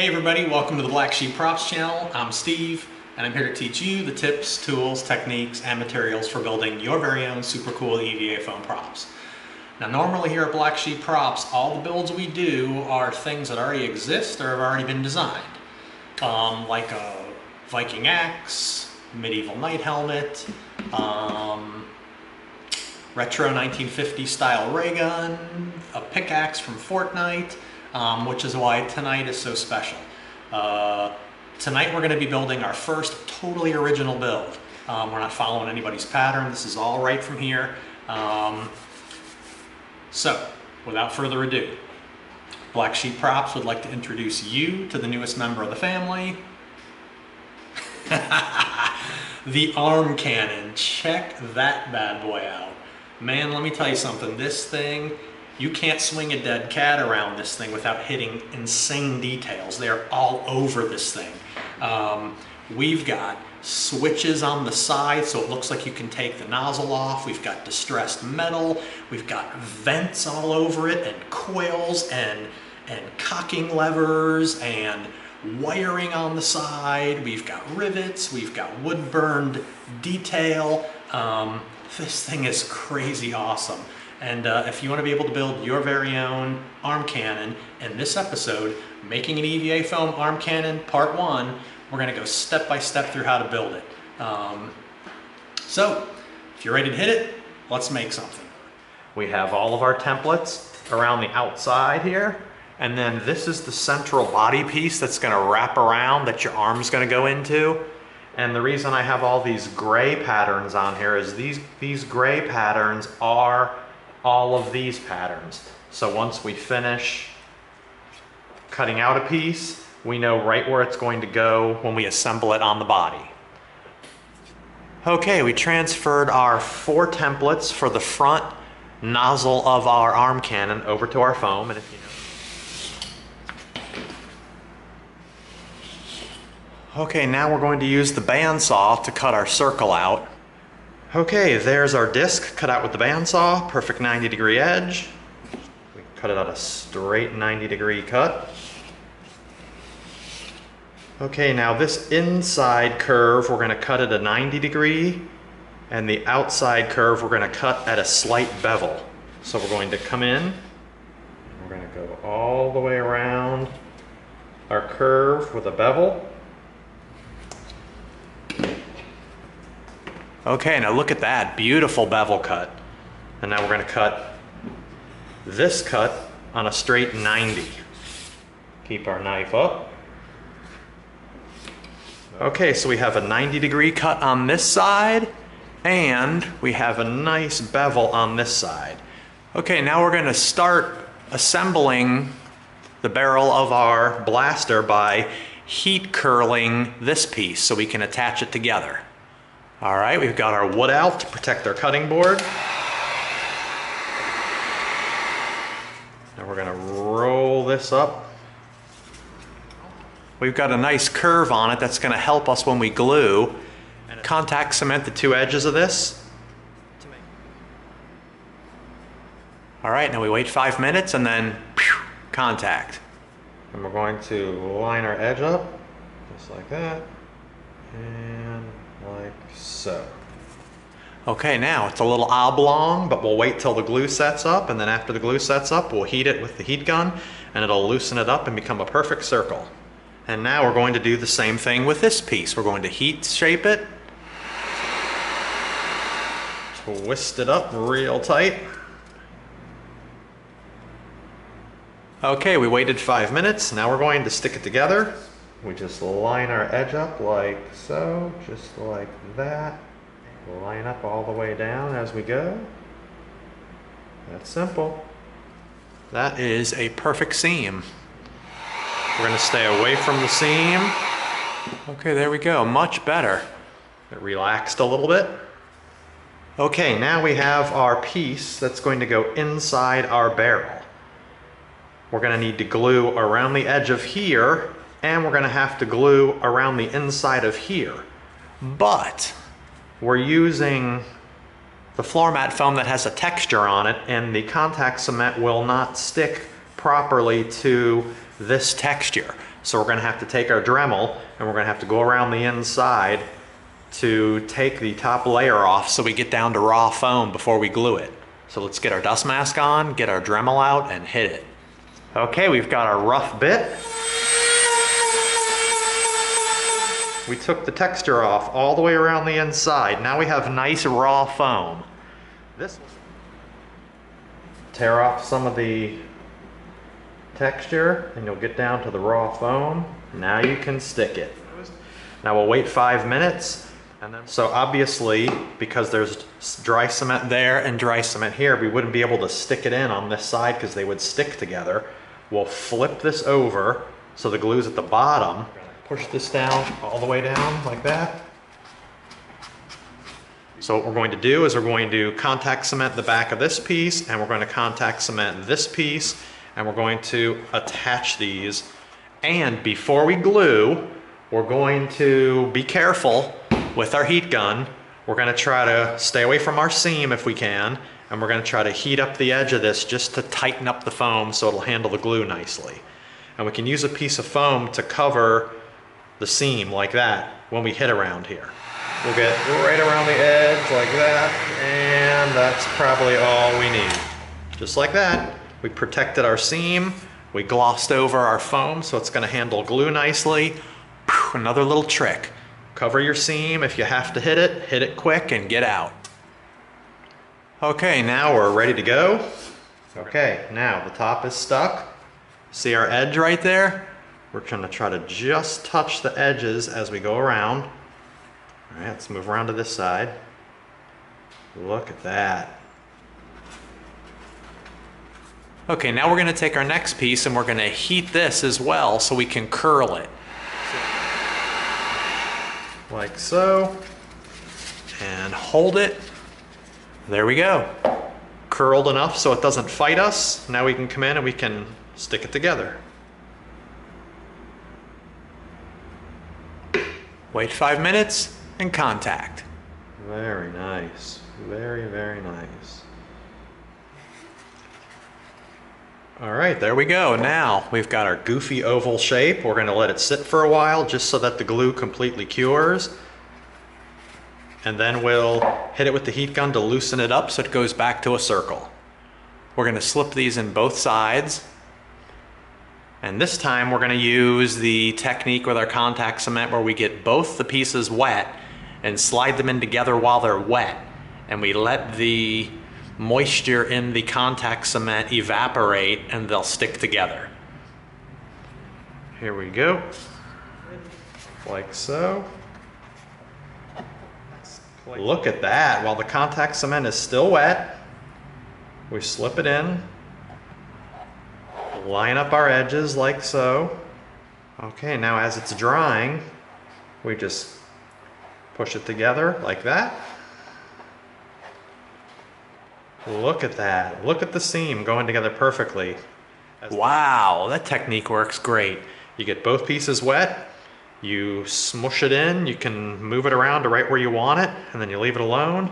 Hey everybody, welcome to the Black Sheep Props channel. I'm Steve, and I'm here to teach you the tips, tools, techniques, and materials for building your very own super cool EVA foam props. Now normally here at Black Sheep Props, all the builds we do are things that already exist or have already been designed. Like a Viking axe, medieval knight helmet, retro 1950 style ray gun, a pickaxe from Fortnite, which is why tonight is so special. Tonight we're going to be building our first totally original build. We're not following anybody's pattern. This is all right from here. So, without further ado, Black Sheep Props would like to introduce you to the newest member of the family. The arm cannon. Check that bad boy out. Man, let me tell you something. This thing, you can't swing a dead cat around this thing without hitting insane details. They're all over this thing. We've got switches on the side so it looks like you can take the nozzle off. We've got distressed metal. We've got vents all over it, and coils and cocking levers and wiring on the side. We've got rivets. We've got wood burned detail. This thing is crazy awesome. And if you want to be able to build your very own arm cannon, in this episode, Making an EVA Foam Arm Cannon Part 1, we're going to go step by step through how to build it. So, if you're ready to hit it, let's make something. We have all of our templates around the outside here, and then this is the central body piece that's going to wrap around that your arm's going to go into. And the reason I have all these gray patterns on here is these gray patterns are all of these patterns. So once we finish cutting out a piece, we know right where it's going to go when we assemble it on the body. Okay, we transferred our 4 templates for the front nozzle of our arm cannon over to our foam. And if you know. Okay, now we're going to use the bandsaw to cut our circle out. Okay, there's our disc cut out with the bandsaw, perfect 90-degree edge. We cut it out a straight 90-degree cut. Okay, now this inside curve, we're going to cut at a 90-degree, and the outside curve, we're going to cut at a slight bevel. So we're going to come in, and we're going to go all the way around our curve with a bevel. Okay, now look at that, beautiful bevel cut. And now we're going to cut this cut on a straight 90. Keep our knife up. Okay, so we have a 90-degree cut on this side, and we have a nice bevel on this side. Okay, now we're going to start assembling the barrel of our blaster by heat curling this piece so we can attach it together. All right, we've got our wood out to protect our cutting board. Now we're going to roll this up. We've got a nice curve on it that's going to help us when we glue. And contact cement the 2 edges of this. All right, now we wait 5 minutes and then contact. And we're going to line our edge up just like that. And like so. Okay, now it's a little oblong, but we'll wait till the glue sets up, and then after the glue sets up, we'll heat it with the heat gun, and it'll loosen it up and become a perfect circle. And now we're going to do the same thing with this piece. We're going to heat shape it, twist it up real tight. Okay, we waited 5 minutes. Now we're going to stick it together. We just line our edge up like so, just like that. Line up all the way down as we go. That's simple. That is a perfect seam. We're going to stay away from the seam. Okay, there we go, much better. It relaxed a little bit. Okay, now we have our piece that's going to go inside our barrel. We're going to need to glue around the edge of here, and we're going to have to glue around the inside of here. But we're using the floor mat foam that has a texture on it, and the contact cement will not stick properly to this texture. So we're gonna have to take our Dremel and we're gonna have to go around the inside to take the top layer off so we get down to raw foam before we glue it. So let's get our dust mask on, get our Dremel out, and hit it. Okay, we've got our rough bit. We took the texture off all the way around the inside. Now we have nice raw foam. This will tear off some of the texture and you'll get down to the raw foam. Now you can stick it. Now we'll wait 5 minutes. So obviously, because there's dry cement there and dry cement here, we wouldn't be able to stick it in on this side because they would stick together. We'll flip this over so the glue's at the bottom. Push this down all the way down like that. So what we're going to do is we're going to contact cement the back of this piece, and we're going to contact cement this piece, and we're going to attach these. And before we glue, we're going to be careful with our heat gun. We're going to try to stay away from our seam if we can, and we're going to try to heat up the edge of this just to tighten up the foam so it'll handle the glue nicely. And we can use a piece of foam to cover the seam like that when we hit around here. We'll get right around the edge like that, and that's probably all we need. Just like that, we protected our seam, we glossed over our foam so it's going to handle glue nicely. Another little trick. Cover your seam. If you have to hit it quick and get out. Okay, now we're ready to go. Okay, now the top is stuck. See our edge right there? We're going to try to just touch the edges as we go around. All right, let's move around to this side. Look at that. Okay, now we're going to take our next piece and we're going to heat this as well so we can curl it. Like so. And hold it. There we go. Curled enough so it doesn't fight us. Now we can come in and we can stick it together. Wait 5 minutes and contact. Very nice. Very, very nice. All right, there we go. Now we've got our goofy oval shape. We're going to let it sit for a while just so that the glue completely cures. And then we'll hit it with the heat gun to loosen it up so it goes back to a circle. We're going to slip these in both sides. And this time we're going to use the technique with our contact cement where we get both the pieces wet and slide them in together while they're wet. And we let the moisture in the contact cement evaporate and they'll stick together. Here we go. Like so. Look at that. While the contact cement is still wet, we slip it in. Line up our edges like so. Okay, now as it's drying, we just push it together like that. Look at that. Look at the seam going together perfectly. Wow, that technique works great. You get both pieces wet, you smush it in, you can move it around to right where you want it, and then you leave it alone.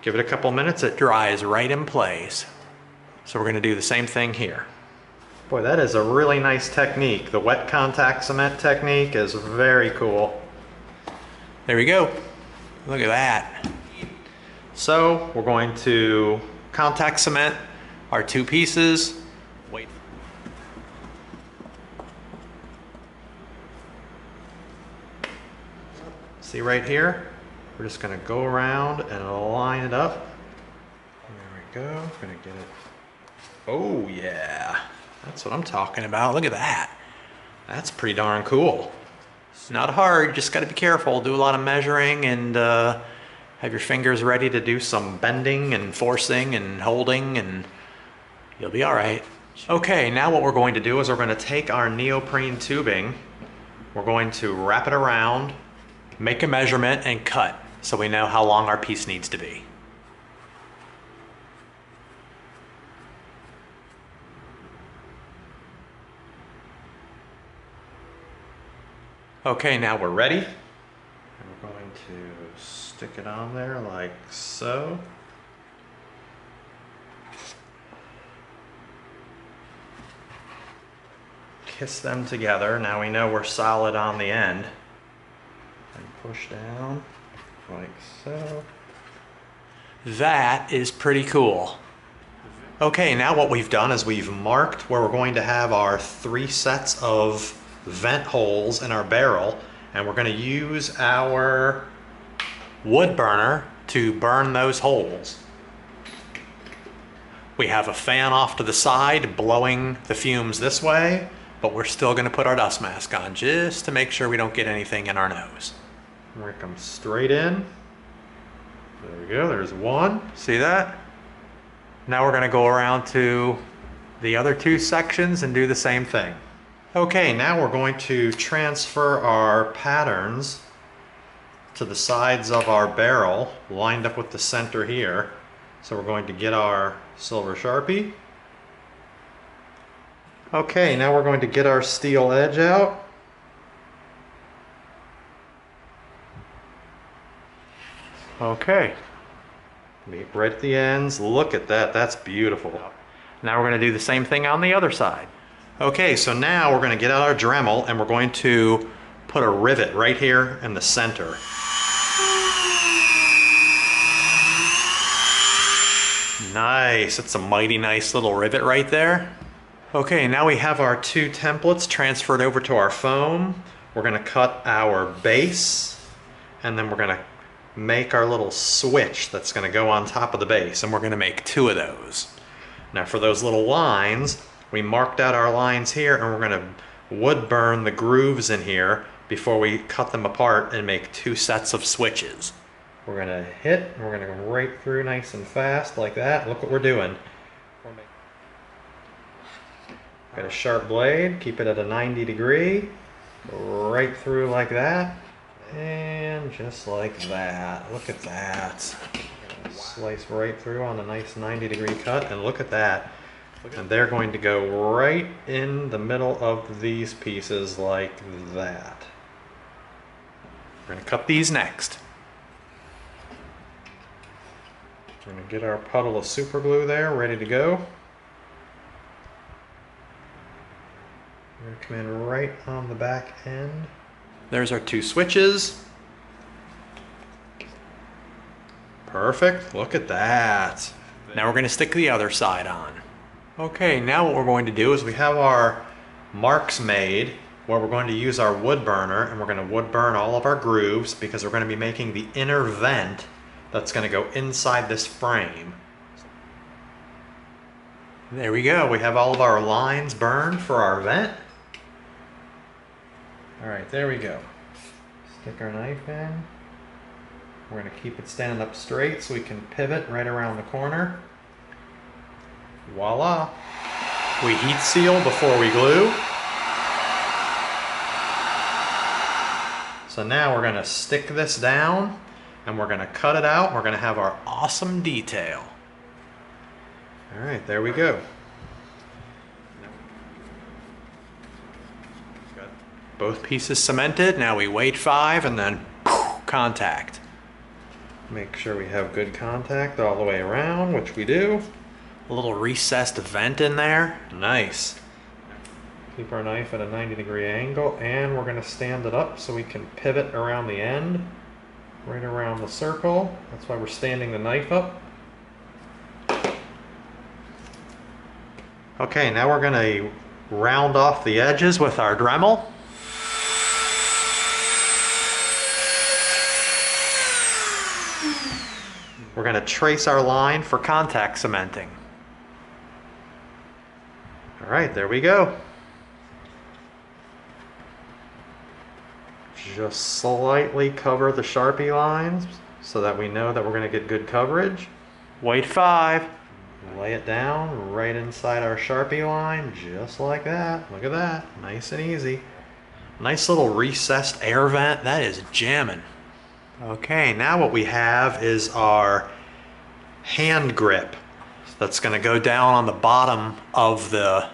Give it a couple minutes, it dries right in place. So we're going to do the same thing here. Boy, that is a really nice technique. The wet contact cement technique is very cool. There we go. Look at that. So we're going to contact cement our two pieces. Wait. See right here? We're just going to go around and line it up. There we go. We're going to get it. Oh yeah. That's what I'm talking about. Look at that. That's pretty darn cool. It's not hard, just got to be careful. Do a lot of measuring and have your fingers ready to do some bending and forcing and holding, and you'll be all right. Okay, now what we're going to do is we're going to take our neoprene tubing, we're going to wrap it around, make a measurement, and cut so we know how long our piece needs to be. Okay, now we're ready. And we're going to stick it on there like so. kiss them together. Now we know we're solid on the end. And push down like so. That is pretty cool. Okay, now what we've done is we've marked where we're going to have our 3 sets of vent holes in our barrel, and we're going to use our wood burner to burn those holes. We have a fan off to the side blowing the fumes this way, but we're still going to put our dust mask on just to make sure we don't get anything in our nose. Work them straight in. There we go, there's one. See that? Now we're going to go around to the other 2 sections and do the same thing. Okay, now we're going to transfer our patterns to the sides of our barrel, lined up with the center here. So we're going to get our silver Sharpie. Okay, now we're going to get our steel edge out. Okay. Right at the ends. Look at that. That's beautiful. Now we're going to do the same thing on the other side. Okay, so now we're going to get out our Dremel and we're going to put a rivet right here in the center. Nice. That's a mighty nice little rivet right there. Okay, now we have our 2 templates transferred over to our foam. We're going to cut our base, and then we're going to make our little switch that's going to go on top of the base, and we're going to make 2 of those. Now for those little lines, we marked out our lines here, and we're going to wood burn the grooves in here before we cut them apart and make 2 sets of switches. We're going to hit, and we're going to go right through nice and fast like that. Look what we're doing. Got a sharp blade, keep it at a 90 degree, right through like that. And just like that. Look at that. Slice right through on a nice 90-degree cut, and look at that. And they're going to go right in the middle of these pieces like that. We're going to cut these next. We're going to get our puddle of super glue there, ready to go. We're going to come in right on the back end. There's our 2 switches. Perfect. Look at that. Now we're going to stick the other side on. Okay, now what we're going to do is we have our marks made where we're going to use our wood burner, and we're going to wood burn all of our grooves because we're going to be making the inner vent that's going to go inside this frame. There we go. We have all of our lines burned for our vent. Alright, there we go. Stick our knife in. We're going to keep it standing up straight so we can pivot right around the corner. Voila! We heat seal before we glue. So now we're going to stick this down and we're going to cut it out. We're going to have our awesome detail. Alright, there we go. Both pieces cemented. Now we wait 5 and then contact. Make sure we have good contact all the way around, which we do. A little recessed vent in there. Nice. Keep our knife at a 90-degree angle, and we're going to stand it up so we can pivot around the end, right around the circle. That's why we're standing the knife up. Okay, now we're going to round off the edges with our Dremel. We're going to trace our line for contact cementing. Alright, there we go. Just slightly cover the Sharpie lines so that we know that we're going to get good coverage. Wait 5. Lay it down right inside our Sharpie line, just like that. Look at that. Nice and easy. Nice little recessed air vent. That is jamming. Okay, now what we have is our hand grip that's going to go down on the bottom of the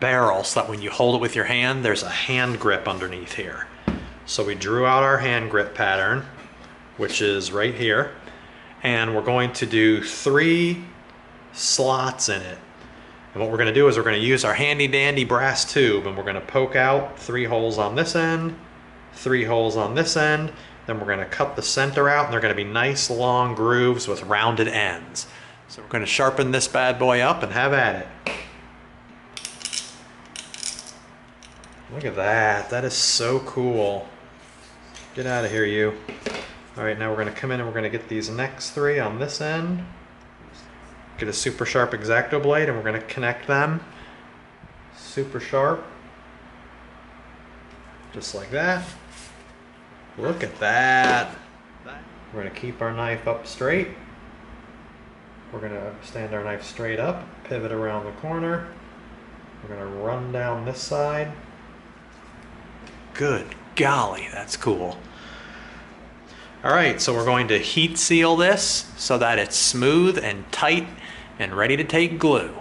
barrel so that when you hold it with your hand, there's a hand grip underneath here. So we drew out our hand grip pattern, which is right here, and we're going to do 3 slots in it. And what we're going to do is we're going to use our handy dandy brass tube, and we're going to poke out 3 holes on this end, 3 holes on this end. Then we're going to cut the center out, and they're going to be nice long grooves with rounded ends. So we're going to sharpen this bad boy up and have at it. Look at that. That is so cool. Get out of here, you. All right, now we're going to come in and we're going to get these next 3 on this end. Get a super sharp X-Acto blade, and we're going to connect them super sharp, just like that. Look at that. We're going to keep our knife up straight. We're going to stand our knife straight up, pivot around the corner. We're going to run down this side. Good golly, that's cool. All right, so we're going to heat seal this so that it's smooth and tight and ready to take glue.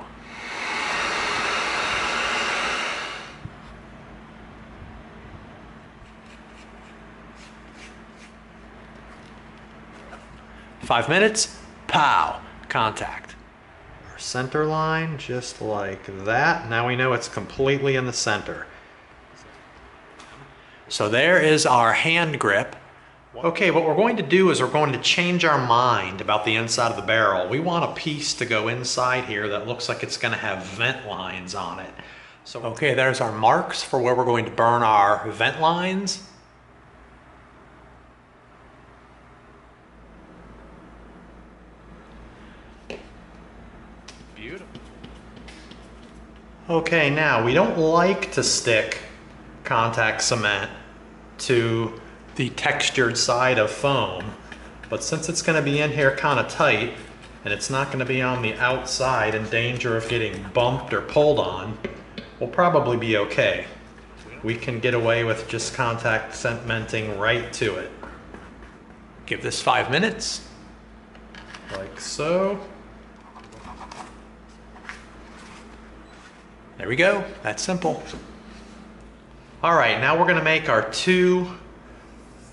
Five minutes, pow, contact. Our center line, just like that. Now we know it's completely in the center. So there is our hand grip. Okay, what we're going to do is we're going to change our mind about the inside of the barrel. We want a piece to go inside here that looks like it's going to have vent lines on it. So, okay, there's our marks for where we're going to burn our vent lines. Beautiful. Okay, now we don't like to stick contact cement to the textured side of foam, but since it's going to be in here kind of tight and it's not going to be on the outside in danger of getting bumped or pulled on, we'll probably be okay. We can get away with just contact cementing right to it. Give this 5 minutes, like so. There we go, that's simple. All right, now we're going to make our 2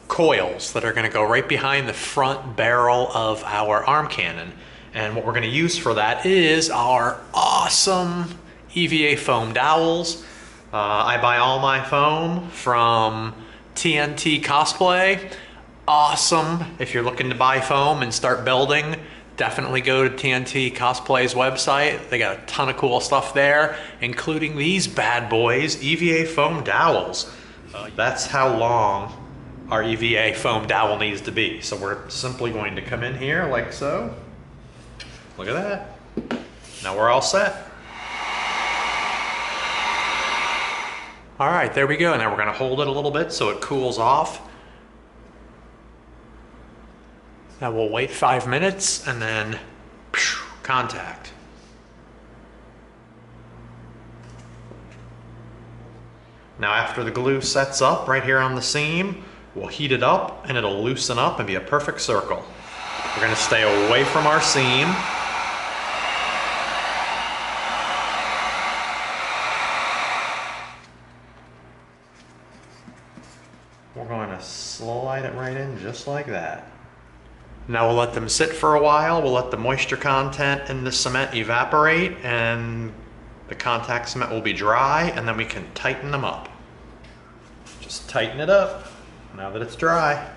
coils that are going to go right behind the front barrel of our arm cannon. And what we're going to use for that is our awesome EVA foam dowels. I buy all my foam from TNT Cosplay. Awesome. If you're looking to buy foam and start building, definitely go to TNT Cosplay's website. They got a ton of cool stuff there, including these bad boys, EVA foam dowels. That's how long our EVA foam dowel needs to be. So we're simply going to come in here like so. Look at that. Now we're all set. All right, there we go. Now we're going to hold it a little bit so it cools off. Now we'll wait 5 minutes and then contact. Now after the glue sets up right here on the seam, we'll heat it up and it'll loosen up and be a perfect circle. We're going to stay away from our seam. We're going to slide it right in just like that. Now we'll let them sit for a while. We'll let the moisture content in the cement evaporate and the contact cement will be dry, and then we can tighten them up. Just tighten it up now that it's dry.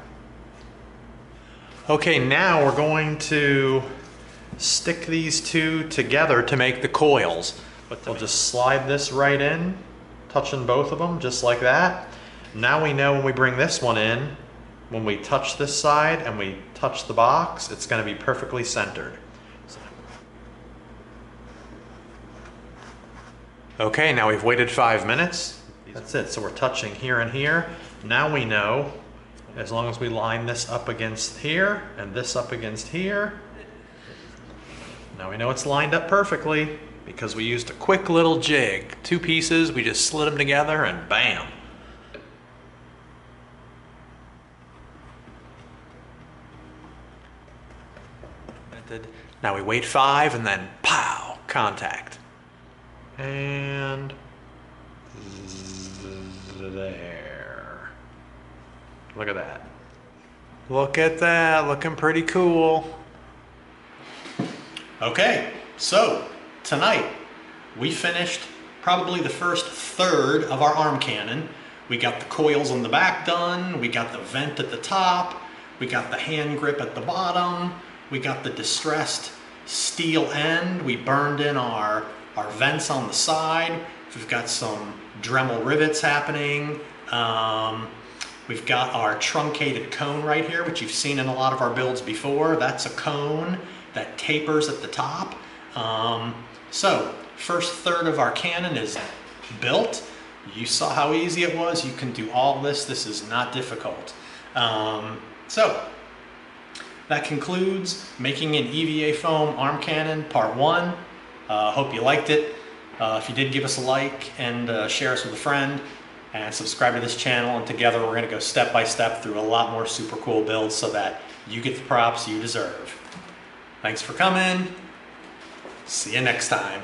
Okay, now we're going to stick these 2 together to make the coils. We'll just slide this right in, touching both of them just like that. Now we know when we bring this one in, when we touch this side and we touch the box, it's going to be perfectly centered. Okay, now we've waited 5 minutes. That's it, so we're touching here and here. Now we know, as long as we line this up against here and this up against here, now we know it's lined up perfectly because we used a quick little jig. 2 pieces, we just slid them together and bam. Now we wait 5 and then pow, contact. And there. Look at that. Look at that, looking pretty cool. Okay, so tonight we finished probably the first third of our arm cannon. We got the coils on the back done, we got the vent at the top, we got the hand grip at the bottom, we got the distressed steel end, we burned in our vents on the side, we've got some Dremel rivets happening, we've got our truncated cone right here, which you've seen in a lot of our builds before. That's a cone that tapers at the top. So, first third of our cannon is built. You saw how easy it was. You can do all this. This is not difficult. So, that concludes making an EVA foam arm cannon part 1. Hope you liked it. If you did, give us a like and share us with a friend. And subscribe to this channel, and together we're going to go step by step through a lot more super cool builds so that you get the props you deserve. Thanks for coming. See you next time.